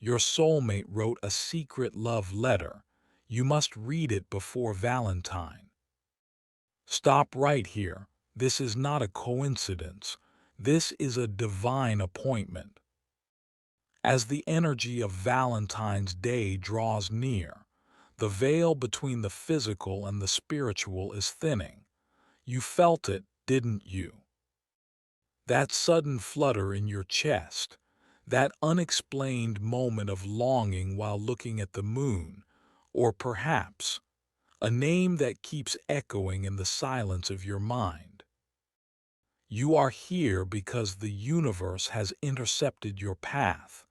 Your soulmate wrote a secret love letter. You must read it before Valentine. Stop right here. This is not a coincidence. This is a divine appointment. As the energy of Valentine's Day draws near, the veil between the physical and the spiritual is thinning. You felt it, didn't you? That sudden flutter in your chest, that unexplained moment of longing while looking at the moon, or perhaps a name that keeps echoing in the silence of your mind. You are here because the universe has intercepted your path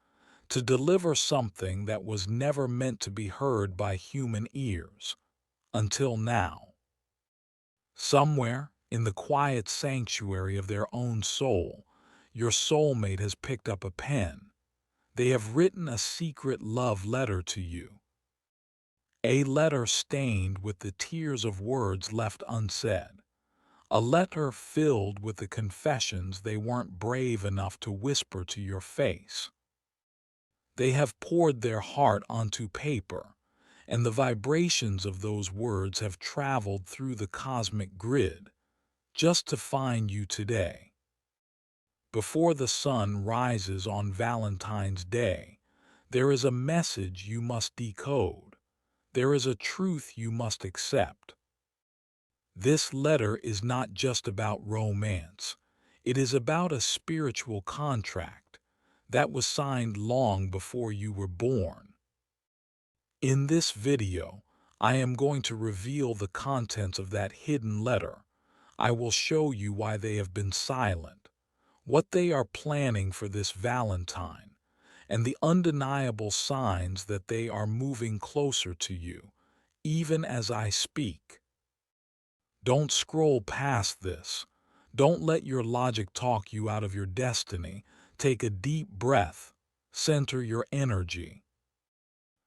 to deliver something that was never meant to be heard by human ears until now. Somewhere in the quiet sanctuary of their own soul, your soulmate has picked up a pen. They have written a secret love letter to you. A letter stained with the tears of words left unsaid. A letter filled with the confessions they weren't brave enough to whisper to your face. They have poured their heart onto paper, and the vibrations of those words have traveled through the cosmic grid just to find you today. Before the sun rises on Valentine's Day, there is a message you must decode. There is a truth you must accept. This letter is not just about romance. It is about a spiritual contract that was signed long before you were born. In this video, I am going to reveal the contents of that hidden letter. I will show you why they have been silent, what they are planning for this Valentine, and the undeniable signs that they are moving closer to you, even as I speak. Don't scroll past this. Don't let your logic talk you out of your destiny. Take a deep breath. Center your energy.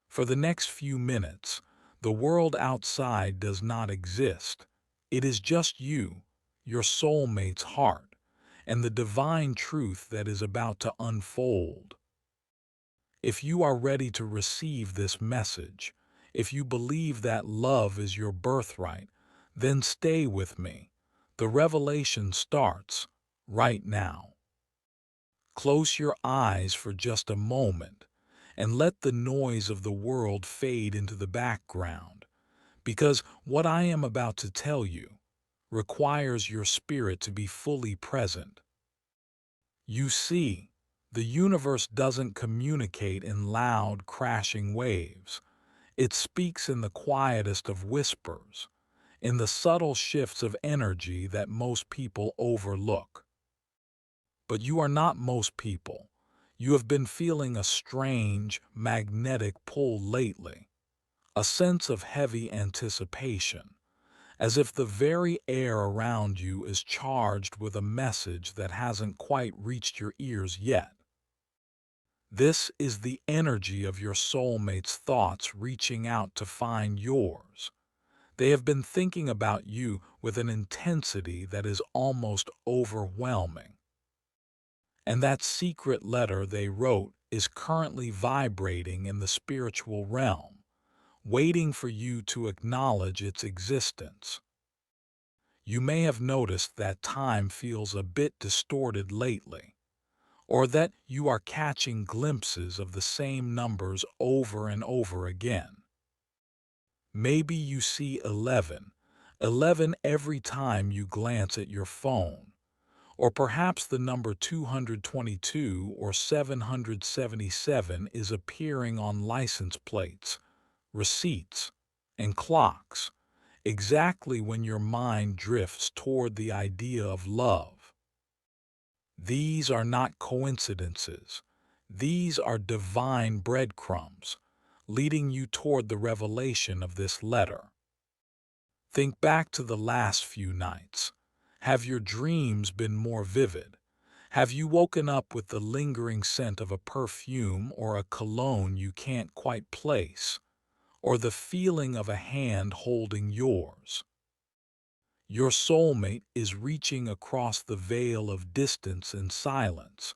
For the next few minutes, the world outside does not exist. It is just you, your soulmate's heart, and the divine truth that is about to unfold. If you are ready to receive this message, if you believe that love is your birthright, then stay with me. The revelation starts right now. Close your eyes for just a moment and let the noise of the world fade into the background, because what I am about to tell you requires your spirit to be fully present. You see, the universe doesn't communicate in loud, crashing waves. It speaks in the quietest of whispers, in the subtle shifts of energy that most people overlook. But you are not most people. You have been feeling a strange, magnetic pull lately, a sense of heavy anticipation, as if the very air around you is charged with a message that hasn't quite reached your ears yet. This is the energy of your soulmate's thoughts reaching out to find yours. They have been thinking about you with an intensity that is almost overwhelming. And that secret letter they wrote is currently vibrating in the spiritual realm, waiting for you to acknowledge its existence. You may have noticed that time feels a bit distorted lately, or that you are catching glimpses of the same numbers over and over again. Maybe you see 11, 11 every time you glance at your phone, or perhaps the number 222 or 777 is appearing on license plates, receipts, and clocks, exactly when your mind drifts toward the idea of love. These are not coincidences. These are divine breadcrumbs, leading you toward the revelation of this letter. Think back to the last few nights. Have your dreams been more vivid? Have you woken up with the lingering scent of a perfume or a cologne you can't quite place, or the feeling of a hand holding yours? Your soulmate is reaching across the veil of distance and silence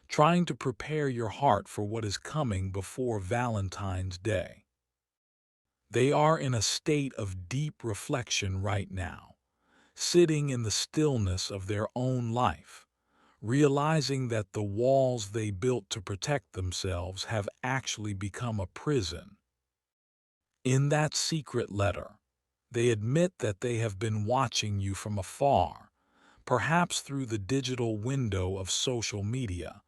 trying to prepare your heart for what is coming before Valentine's Day. They are in a state of deep reflection right now, sitting in the stillness of their own life, realizing that the walls they built to protect themselves have actually become a prison. In that secret letter, they admit that they have been watching you from afar, perhaps through the digital window of social media,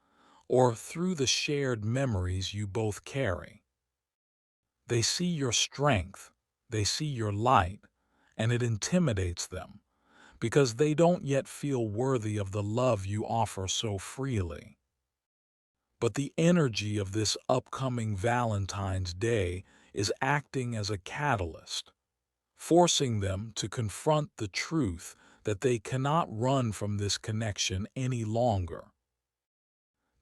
or through the shared memories you both carry. They see your strength, they see your light, and it intimidates them because they don't yet feel worthy of the love you offer so freely. But the energy of this upcoming Valentine's Day is acting as a catalyst, forcing them to confront the truth that they cannot run from this connection any longer.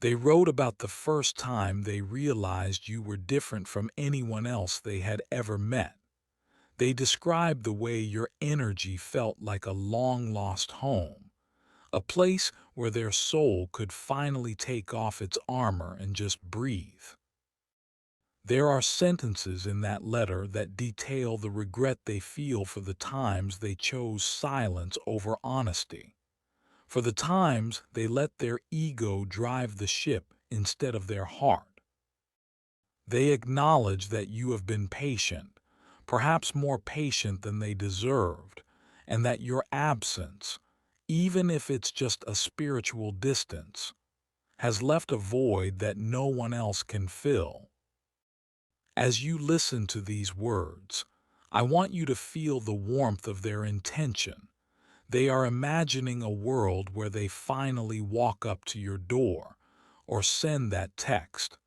They wrote about the first time they realized you were different from anyone else they had ever met. They described the way your energy felt like a long-lost home, a place where their soul could finally take off its armor and just breathe. There are sentences in that letter that detail the regret they feel for the times they chose silence over honesty, for the times they let their ego drive the ship instead of their heart. They acknowledge that you have been patient, perhaps more patient than they deserved, and that your absence, even if it's just a spiritual distance, has left a void that no one else can fill. As you listen to these words, I want you to feel the warmth of their intention. They are imagining a world where they finally walk up to your door, or send that text,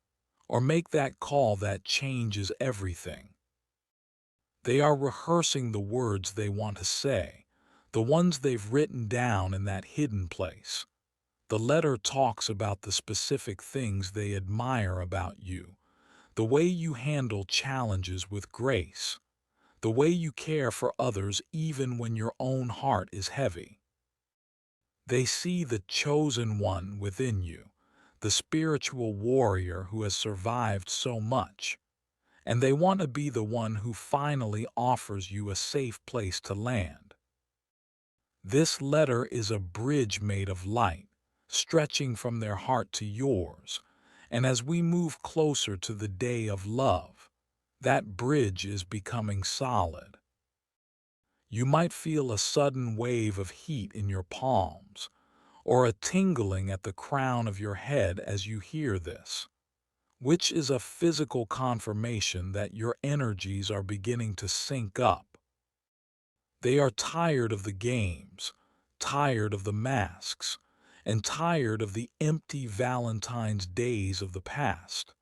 or make that call that changes everything. They are rehearsing the words they want to say, the ones they've written down in that hidden place. The letter talks about the specific things they admire about you, the way you handle challenges with grace, the way you care for others even when your own heart is heavy. They see the chosen one within you, the spiritual warrior who has survived so much, and they want to be the one who finally offers you a safe place to land. This letter is a bridge made of light, stretching from their heart to yours, and as we move closer to the day of love, that bridge is becoming solid. You might feel a sudden wave of heat in your palms, or a tingling at the crown of your head as you hear this, which is a physical confirmation that your energies are beginning to sync up. They are tired of the games, tired of the masks, and tired of the empty Valentine's days of the past.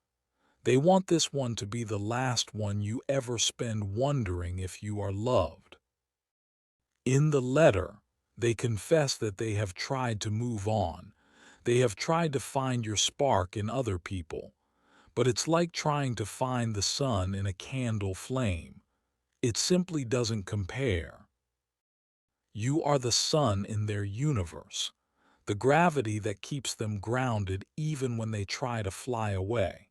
They want this one to be the last one you ever spend wondering if you are loved. In the letter, they confess that they have tried to move on. They have tried to find your spark in other people, but it's like trying to find the sun in a candle flame. It simply doesn't compare. You are the sun in their universe, the gravity that keeps them grounded even when they try to fly away.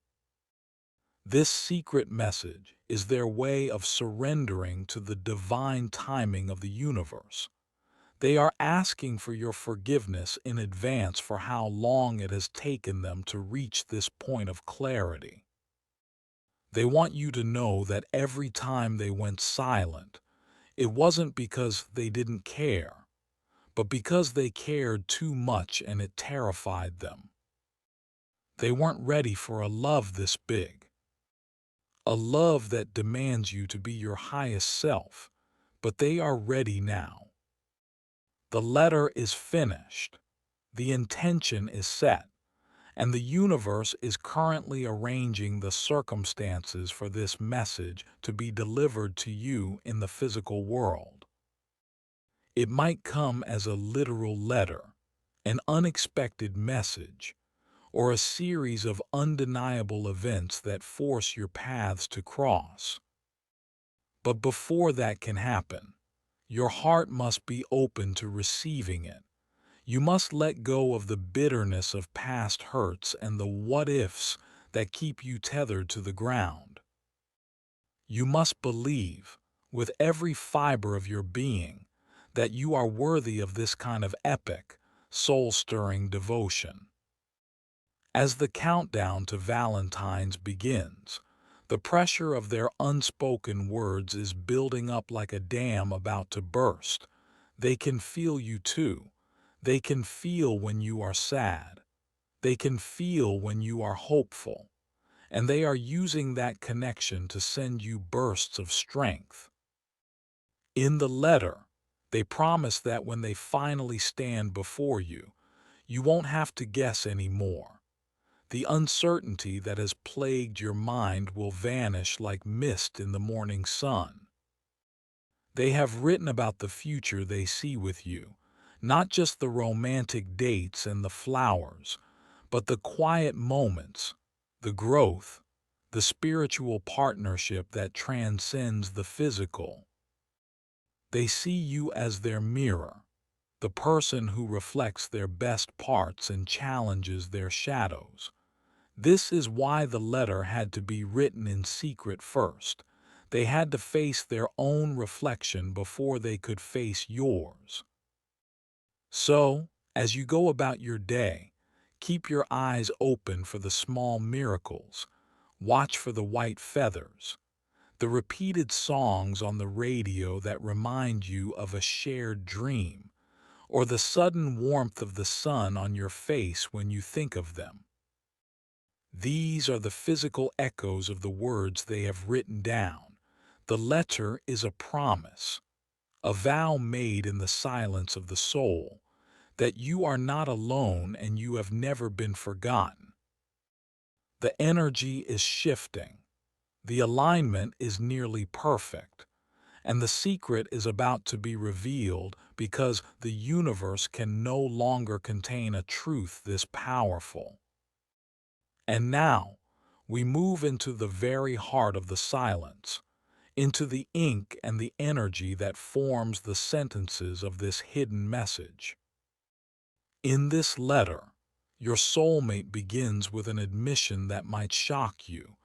This secret message is their way of surrendering to the divine timing of the universe. They are asking for your forgiveness in advance for how long it has taken them to reach this point of clarity. They want you to know that every time they went silent, it wasn't because they didn't care, but because they cared too much and it terrified them. They weren't ready for a love this big, a love that demands you to be your highest self, but they are ready now. The letter is finished, the intention is set, and the universe is currently arranging the circumstances for this message to be delivered to you in the physical world. It might come as a literal letter, an unexpected message, or a series of undeniable events that force your paths to cross. But before that can happen, your heart must be open to receiving it. You must let go of the bitterness of past hurts and the what-ifs that keep you tethered to the ground. You must believe, with every fiber of your being, that you are worthy of this kind of epic, soul-stirring devotion. As the countdown to Valentine's begins, the pressure of their unspoken words is building up like a dam about to burst. They can feel you too. They can feel when you are sad. They can feel when you are hopeful. And they are using that connection to send you bursts of strength. In the letter, they promise that when they finally stand before you, you won't have to guess anymore. The uncertainty that has plagued your mind will vanish like mist in the morning sun. They have written about the future they see with you, not just the romantic dates and the flowers, but the quiet moments, the growth, the spiritual partnership that transcends the physical. They see you as their mirror, the person who reflects their best parts and challenges their shadows. This is why the letter had to be written in secret first. They had to face their own reflection before they could face yours. So, as you go about your day, keep your eyes open for the small miracles. Watch for the white feathers, the repeated songs on the radio that remind you of a shared dream, or the sudden warmth of the sun on your face when you think of them. These are the physical echoes of the words they have written down. The letter is a promise, a vow made in the silence of the soul, that you are not alone and you have never been forgotten. The energy is shifting. The alignment is nearly perfect, and the secret is about to be revealed because the universe can no longer contain a truth this powerful. And now, we move into the very heart of the silence, into the ink and the energy that forms the sentences of this hidden message. In this letter, your soulmate begins with an admission that might shock you.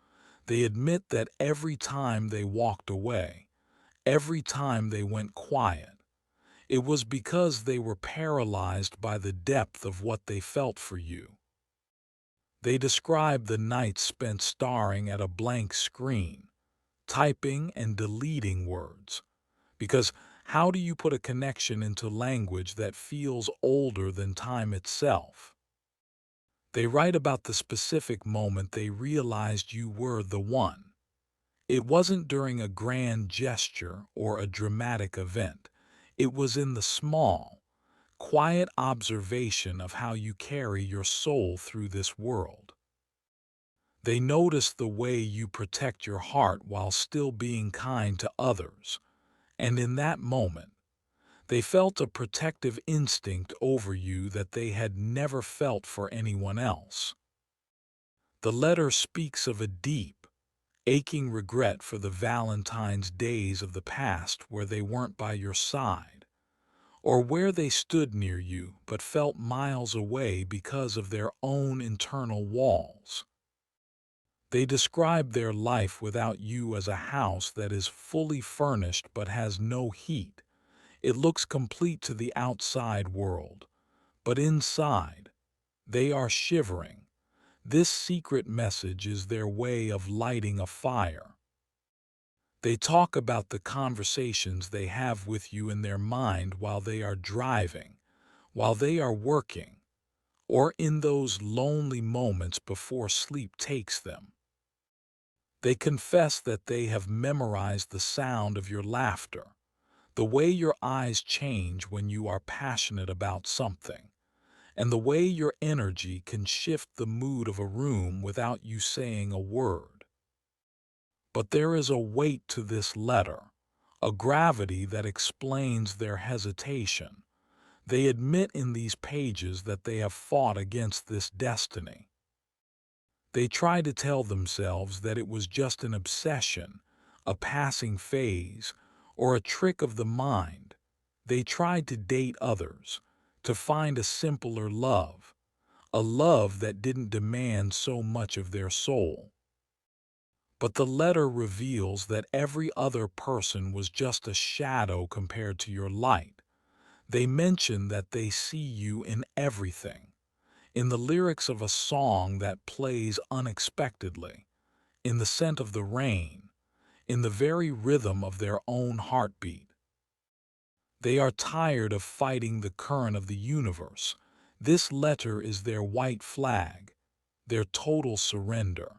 They admit that every time they walked away, every time they went quiet, it was because they were paralyzed by the depth of what they felt for you. They describe the nights spent staring at a blank screen, typing and deleting words. Because how do you put a connection into language that feels older than time itself? They write about the specific moment they realized you were the one. It wasn't during a grand gesture or a dramatic event. It was in the small, quiet observation of how you carry your soul through this world. They notice the way you protect your heart while still being kind to others, and in that moment, they felt a protective instinct over you that they had never felt for anyone else. The letter speaks of a deep, aching regret for the Valentine's days of the past where they weren't by your side, or where they stood near you but felt miles away because of their own internal walls. They describe their life without you as a house that is fully furnished but has no heat. It looks complete to the outside world, but inside, they are shivering. This secret message is their way of lighting a fire. They talk about the conversations they have with you in their mind while they are driving, while they are working, or in those lonely moments before sleep takes them. They confess that they have memorized the sound of your laughter, the way your eyes change when you are passionate about something, and the way your energy can shift the mood of a room without you saying a word. But there is a weight to this letter, a gravity that explains their hesitation. They admit in these pages that they have fought against this destiny. They try to tell themselves that it was just an obsession, a passing phase, or a trick of the mind. They tried to date others, to find a simpler love, a love that didn't demand so much of their soul. But the letter reveals that every other person was just a shadow compared to your light. They mention that they see you in everything, in the lyrics of a song that plays unexpectedly, in the scent of the rain, in the very rhythm of their own heartbeat. They are tired of fighting the current of the universe. This letter is their white flag, their total surrender.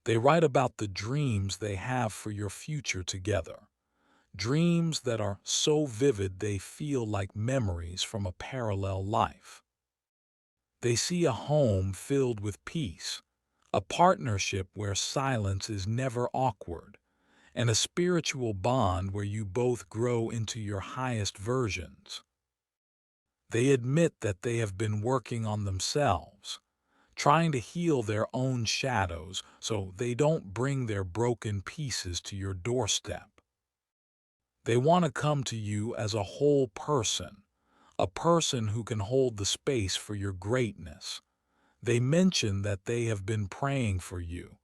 They write about the dreams they have for your future together, dreams that are so vivid they feel like memories from a parallel life. They see a home filled with peace, a partnership where silence is never awkward, and a spiritual bond where you both grow into your highest versions. They admit that they have been working on themselves, trying to heal their own shadows so they don't bring their broken pieces to your doorstep. They want to come to you as a whole person, a person who can hold the space for your greatness. They mention that they have been praying for you.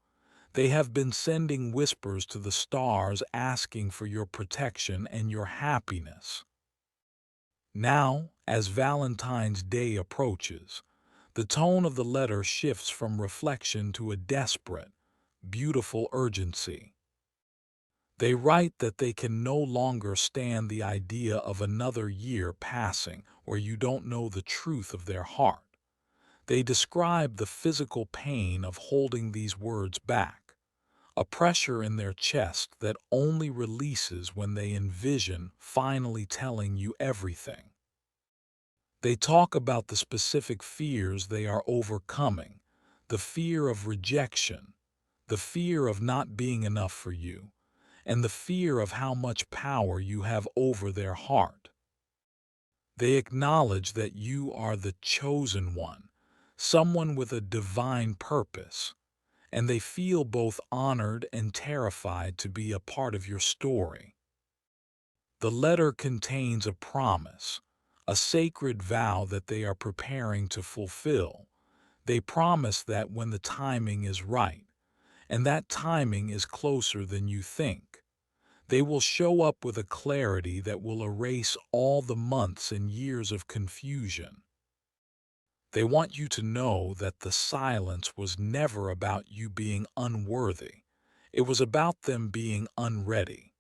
They have been sending whispers to the stars asking for your protection and your happiness. Now, as Valentine's Day approaches, the tone of the letter shifts from reflection to a desperate, beautiful urgency. They write that they can no longer stand the idea of another year passing where you don't know the truth of their heart. They describe the physical pain of holding these words back, a pressure in their chest that only releases when they envision finally telling you everything. They talk about the specific fears they are overcoming, the fear of rejection, the fear of not being enough for you, and the fear of how much power you have over their heart. They acknowledge that you are the chosen one, someone with a divine purpose, and they feel both honored and terrified to be a part of your story. The letter contains a promise, a sacred vow that they are preparing to fulfill. They promise that when the timing is right, and that timing is closer than you think, they will show up with a clarity that will erase all the months and years of confusion. They want you to know that the silence was never about you being unworthy. It was about them being unready.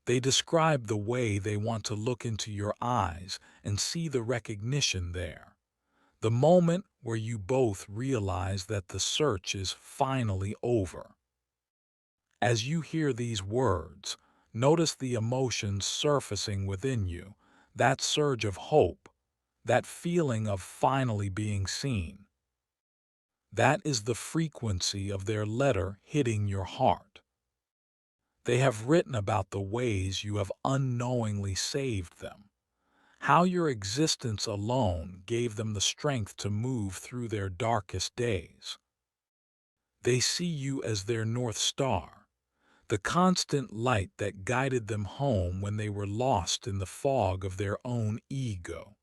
They describe the way they want to look into your eyes and see the recognition there. The moment where you both realize that the search is finally over. As you hear these words, notice the emotions surfacing within you, that surge of hope, that feeling of finally being seen. That is the frequency of their letter hitting your heart. They have written about the ways you have unknowingly saved them, how your existence alone gave them the strength to move through their darkest days. They see you as their North Star, the constant light that guided them home when they were lost in the fog of their own ego.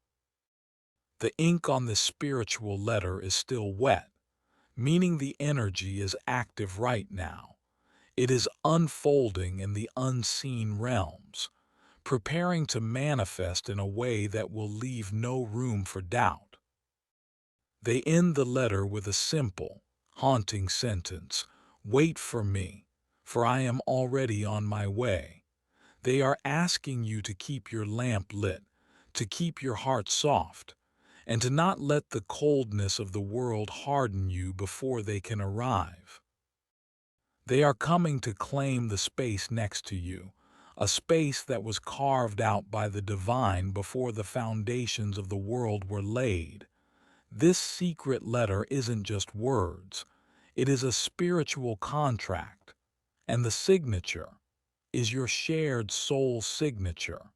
The ink on this spiritual letter is still wet, meaning the energy is active right now. It is unfolding in the unseen realms, preparing to manifest in a way that will leave no room for doubt. They end the letter with a simple, haunting sentence: "Wait for me, for I am already on my way." They are asking you to keep your lamp lit, to keep your heart soft, and to not let the coldness of the world harden you before they can arrive. They are coming to claim the space next to you, a space that was carved out by the divine before the foundations of the world were laid. This secret letter isn't just words, it is a spiritual contract, and the signature is your shared soul signature.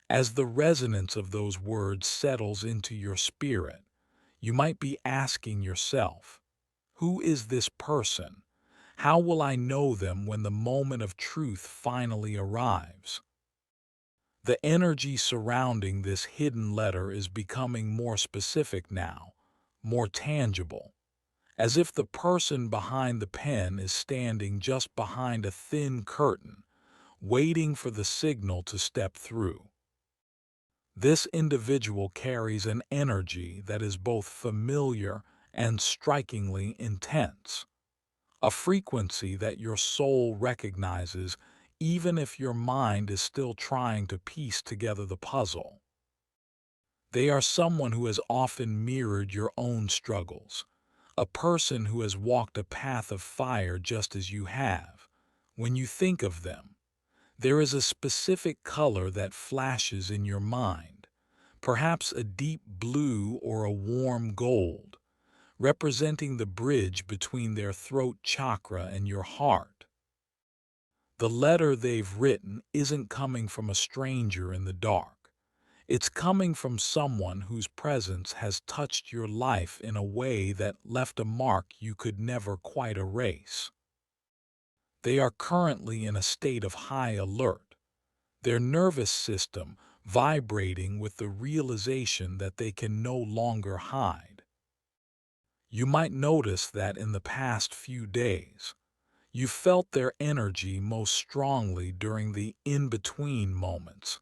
As the resonance of those words settles into your spirit, you might be asking yourself, who is this person? How will I know them when the moment of truth finally arrives? The energy surrounding this hidden letter is becoming more specific now, more tangible, as if the person behind the pen is standing just behind a thin curtain, waiting for the signal to step through. This individual carries an energy that is both familiar and strikingly intense, a frequency that your soul recognizes even if your mind is still trying to piece together the puzzle. They are someone who has often mirrored your own struggles, a person who has walked a path of fire just as you have. When you think of them, there is a specific color that flashes in your mind, perhaps a deep blue or a warm gold, representing the bridge between their throat chakra and your heart. The letter they've written isn't coming from a stranger in the dark. It's coming from someone whose presence has touched your life in a way that left a mark you could never quite erase. They are currently in a state of high alert, their nervous system vibrating with the realization that they can no longer hide. You might notice that in the past few days, you felt their energy most strongly during the in-between moments,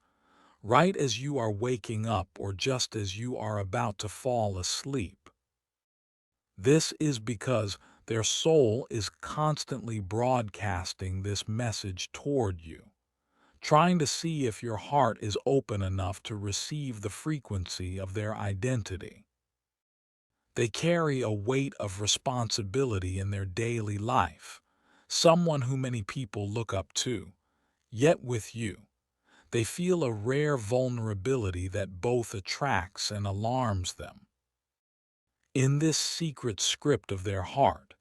right as you are waking up or just as you are about to fall asleep. This is because their soul is constantly broadcasting this message toward you, trying to see if your heart is open enough to receive the frequency of their identity. They carry a weight of responsibility in their daily life, someone who many people look up to. Yet with you, they feel a rare vulnerability that both attracts and alarms them. In this secret script of their heart,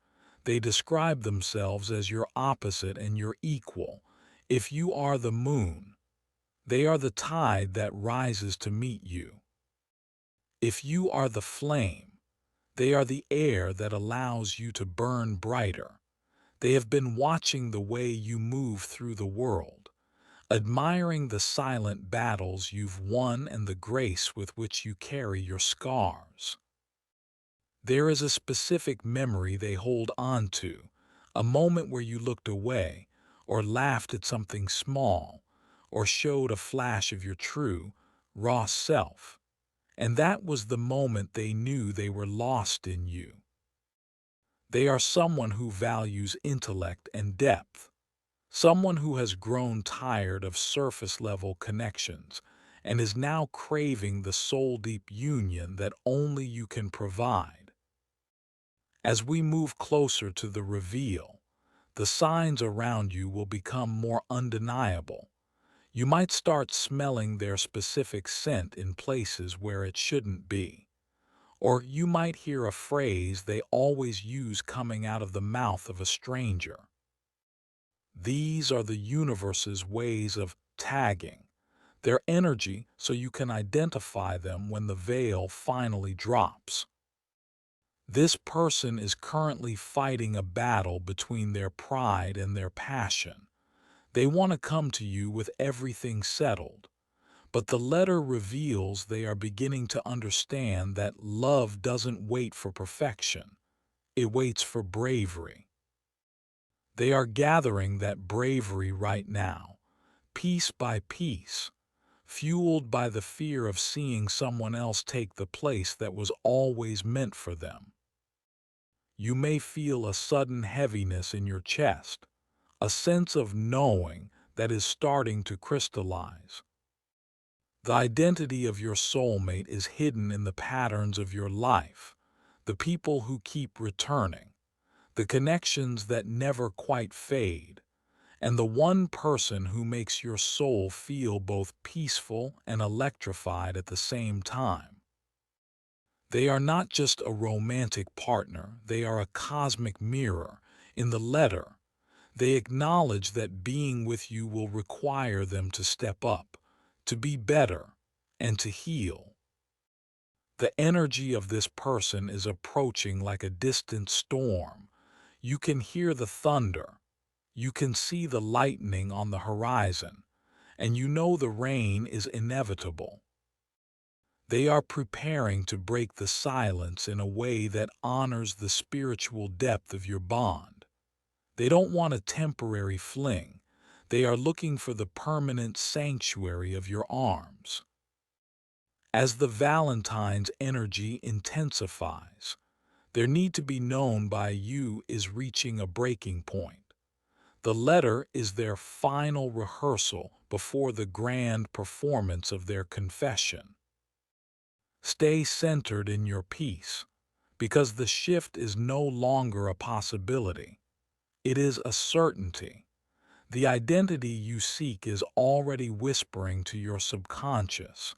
they describe themselves as your opposite and your equal. If you are the moon, they are the tide that rises to meet you. If you are the flame, they are the air that allows you to burn brighter. They have been watching the way you move through the world, admiring the silent battles you've won and the grace with which you carry your scars. There is a specific memory they hold on to, a moment where you looked away, or laughed at something small, or showed a flash of your true, raw self. And that was the moment they knew they were lost in you. They are someone who values intellect and depth, someone who has grown tired of surface-level connections and is now craving the soul-deep union that only you can provide. As we move closer to the reveal, the signs around you will become more undeniable. You might start smelling their specific scent in places where it shouldn't be. Or you might hear a phrase they always use coming out of the mouth of a stranger. These are the universe's ways of tagging their energy so you can identify them when the veil finally drops. This person is currently fighting a battle between their pride and their passion. They want to come to you with everything settled, but the letter reveals they are beginning to understand that love doesn't wait for perfection. It waits for bravery. They are gathering that bravery right now, piece by piece, fueled by the fear of seeing someone else take the place that was always meant for them. You may feel a sudden heaviness in your chest, a sense of knowing that is starting to crystallize. The identity of your soulmate is hidden in the patterns of your life, the people who keep returning, the connections that never quite fade, and the one person who makes your soul feel both peaceful and electrified at the same time. They are not just a romantic partner, they are a cosmic mirror. In the letter, they acknowledge that being with you will require them to step up, to be better, and to heal. The energy of this person is approaching like a distant storm. You can hear the thunder. You can see the lightning on the horizon, and you know the rain is inevitable. They are preparing to break the silence in a way that honors the spiritual depth of your bond. They don't want a temporary fling. They are looking for the permanent sanctuary of your arms. As the Valentine's energy intensifies, their need to be known by you is reaching a breaking point. The letter is their final rehearsal before the grand performance of their confession. Stay centered in your peace, because the shift is no longer a possibility. It is a certainty. The identity you seek is already whispering to your subconscious,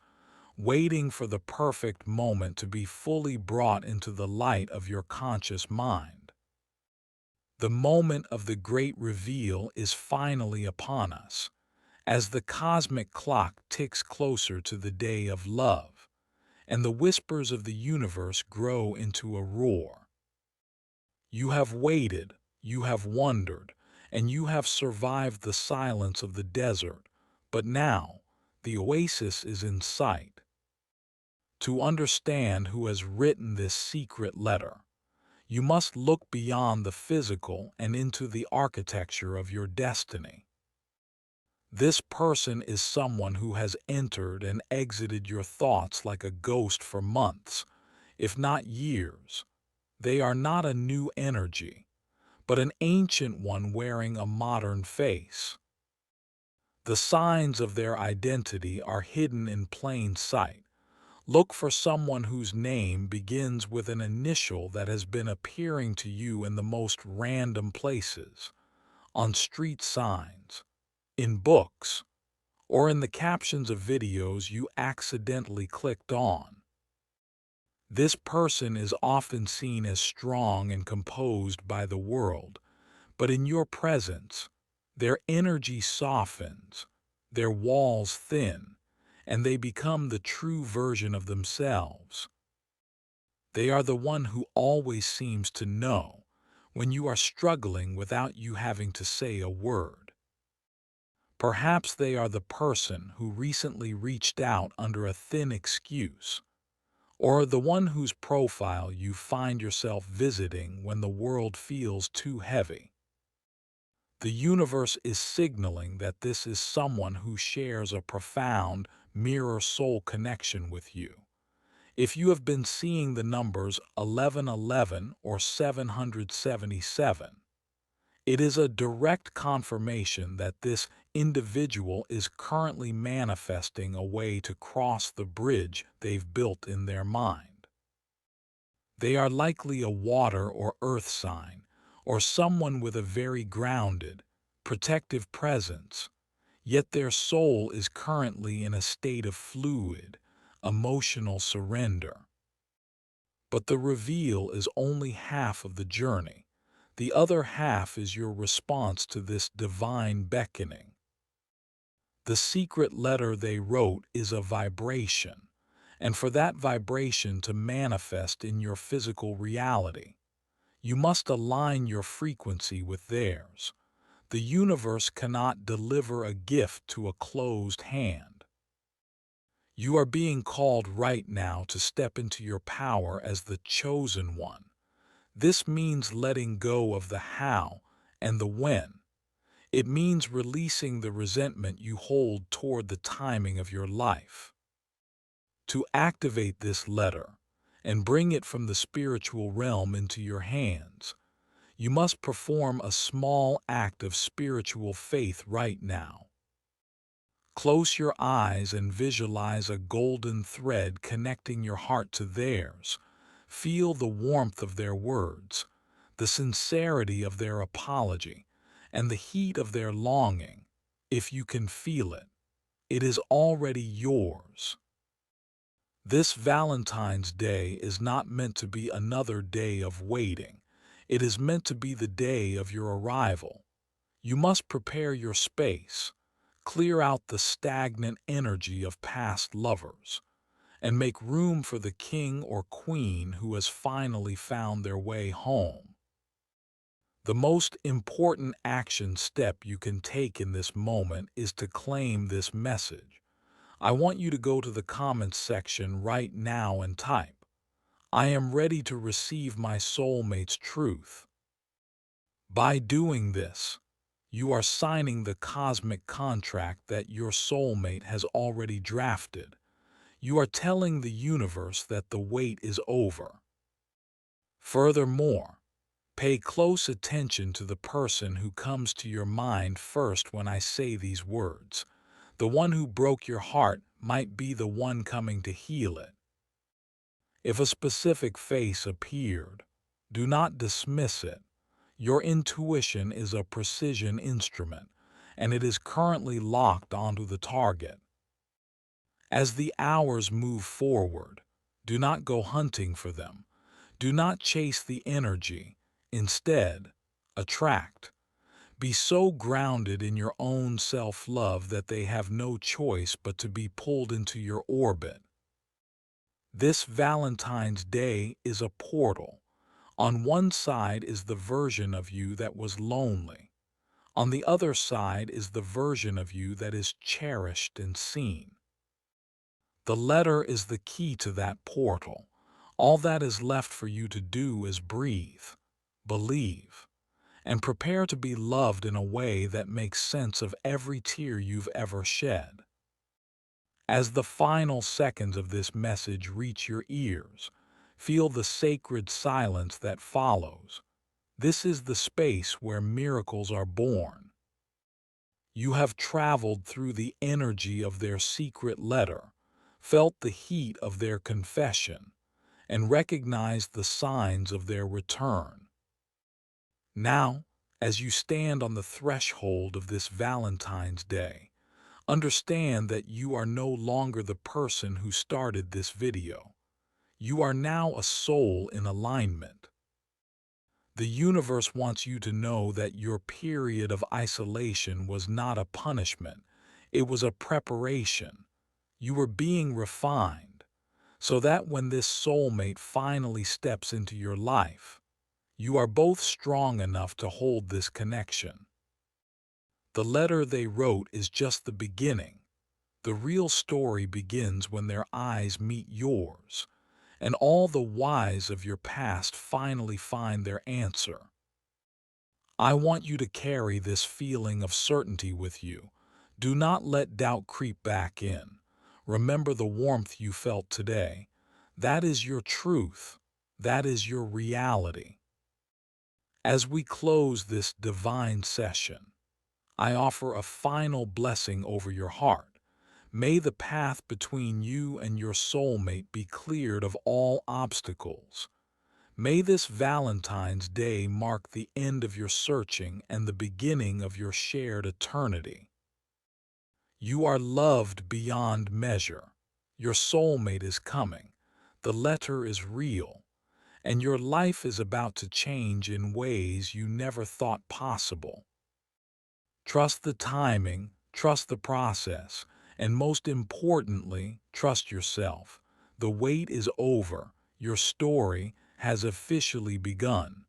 waiting for the perfect moment to be fully brought into the light of your conscious mind. The moment of the great reveal is finally upon us, as the cosmic clock ticks closer to the day of love, and the whispers of the universe grow into a roar. You have waited, you have wondered, and you have survived the silence of the desert, but now the oasis is in sight. To understand who has written this secret letter, you must look beyond the physical and into the architecture of your destiny. This person is someone who has entered and exited your thoughts like a ghost for months, if not years. They are not a new energy, but an ancient one wearing a modern face. The signs of their identity are hidden in plain sight. Look for someone whose name begins with an initial that has been appearing to you in the most random places, on street signs, in books, or in the captions of videos you accidentally clicked on. This person is often seen as strong and composed by the world, but in your presence, their energy softens, their walls thin, and they become the true version of themselves. They are the one who always seems to know when you are struggling without you having to say a word. Perhaps they are the person who recently reached out under a thin excuse, or the one whose profile you find yourself visiting when the world feels too heavy. The universe is signaling that this is someone who shares a profound mirror soul connection with you. If you have been seeing the numbers 1111 or 777, it is a direct confirmation that this individual is currently manifesting a way to cross the bridge they've built in their mind. They are likely a water or earth sign, or someone with a very grounded, protective presence, yet their soul is currently in a state of fluid, emotional surrender. But the reveal is only half of the journey. The other half is your response to this divine beckoning. The secret letter they wrote is a vibration, and for that vibration to manifest in your physical reality, you must align your frequency with theirs. The universe cannot deliver a gift to a closed hand. You are being called right now to step into your power as the chosen one. This means letting go of the how and the when. It means releasing the resentment you hold toward the timing of your life. To activate this letter and bring it from the spiritual realm into your hands, you must perform a small act of spiritual faith right now. Close your eyes and visualize a golden thread connecting your heart to theirs. Feel the warmth of their words, the sincerity of their apology, and the heat of their longing. If you can feel it, it is already yours. This Valentine's Day is not meant to be another day of waiting. It is meant to be the day of your arrival. You must prepare your space, clear out the stagnant energy of past lovers, and make room for the king or queen who has finally found their way home. The most important action step you can take in this moment is to claim this message. I want you to go to the comments section right now and type, "I am ready to receive my soulmate's truth." By doing this, you are signing the cosmic contract that your soulmate has already drafted. You are telling the universe that the wait is over. Furthermore, pay close attention to the person who comes to your mind first when I say these words. The one who broke your heart might be the one coming to heal it. If a specific face appeared, do not dismiss it. Your intuition is a precision instrument, and it is currently locked onto the target. As the hours move forward, do not go hunting for them. Do not chase the energy. Instead, attract. Be so grounded in your own self-love that they have no choice but to be pulled into your orbit. This Valentine's Day is a portal. On one side is the version of you that was lonely. On the other side is the version of you that is cherished and seen. The letter is the key to that portal. All that is left for you to do is breathe, believe, and prepare to be loved in a way that makes sense of every tear you've ever shed. As the final seconds of this message reach your ears, feel the sacred silence that follows. This is the space where miracles are born. You have traveled through the energy of their secret letter, felt the heat of their confession, and recognized the signs of their return. Now, as you stand on the threshold of this Valentine's Day, understand that you are no longer the person who started this video. You are now a soul in alignment. The universe wants you to know that your period of isolation was not a punishment. It was a preparation. You were being refined, so that when this soulmate finally steps into your life, you are both strong enough to hold this connection. The letter they wrote is just the beginning. The real story begins when their eyes meet yours, and all the whys of your past finally find their answer. I want you to carry this feeling of certainty with you. Do not let doubt creep back in. Remember the warmth you felt today. That is your truth. That is your reality. As we close this divine session, I offer a final blessing over your heart. May the path between you and your soulmate be cleared of all obstacles. May this Valentine's Day mark the end of your searching and the beginning of your shared eternity. You are loved beyond measure. Your soulmate is coming. The letter is real, and your life is about to change in ways you never thought possible. Trust the timing, trust the process, and most importantly, trust yourself. The wait is over. Your story has officially begun.